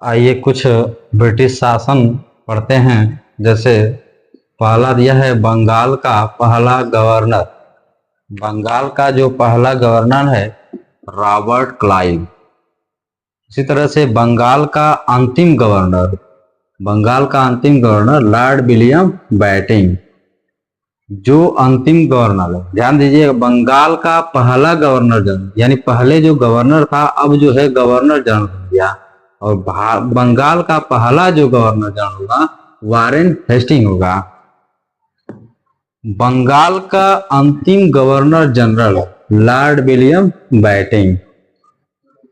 आइए कुछ ब्रिटिश शासन पढ़ते हैं। जैसे पहला दिया है बंगाल का पहला गवर्नर। बंगाल का जो पहला गवर्नर है रॉबर्ट क्लाइव। इसी तरह से बंगाल का अंतिम गवर्नर लॉर्ड विलियम बेंटिंक। जो अंतिम गवर्नर है, ध्यान दीजिए, बंगाल का पहला गवर्नर जनरल, यानी पहले जो गवर्नर था अब जो है गवर्नर जनरल बन गया। और बंगाल का पहला जो गवर्नर जनरल होगा वारेन हेस्टिंग होगा। बंगाल का अंतिम governor general lord William Bentinck.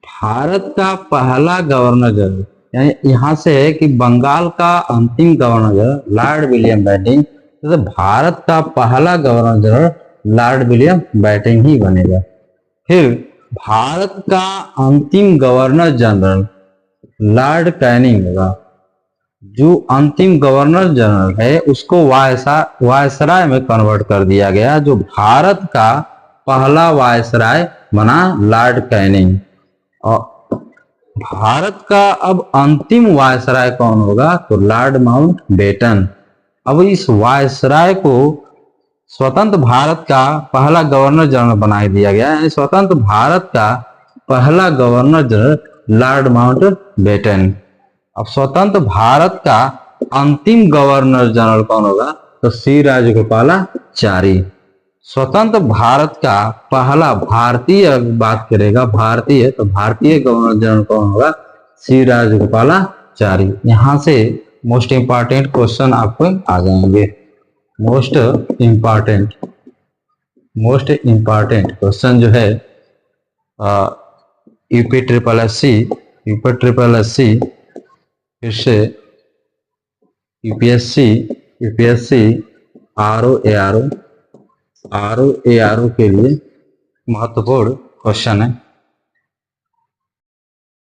Bharat का पहला गवर्नर जनरल, यानी यहां से है कि बंगाल का अंतिम governor general lord William Bentinck, तो भारत का पहला governor general lord William Bentinck ही बनेगा। फिर भारत का अंतिम गवर्नर जनरल लॉर्ड कैनिंग होगा। जो अंतिम गवर्नर जनरल है उसको वायसराय में कन्वर्ट कर दिया गया। जो भारत का पहला वायसराय बना लॉर्ड कैनिंग। और भारत का अब अंतिम वायसराय कौन होगा, तो लॉर्ड माउंटबेटन। अब इस वायसराय को स्वतंत्र भारत का पहला गवर्नर जनरल बना दिया गया है। स्वतंत्र भारत का पहला गवर्नर जनरल लॉर्ड माउंटबेटन। अब स्वतंत्र भारत का अंतिम गवर्नर जनरल कौन होगा, तो श्री राजगोपालाचारी। स्वतंत्र भारत का पहला भारतीय बात करेगा, भारतीय, तो भारतीय गवर्नर जनरल कौन होगा, श्री राजगोपालाचारी। यहां से मोस्ट इंपॉर्टेंट क्वेश्चन आपको आ जाएंगे। मोस्ट इंपॉर्टेंट क्वेश्चन जो है यूपी ट्रिपल एससी, फिर से यूपीएससी आरओ के लिए महत्वपूर्ण क्वेश्चन है।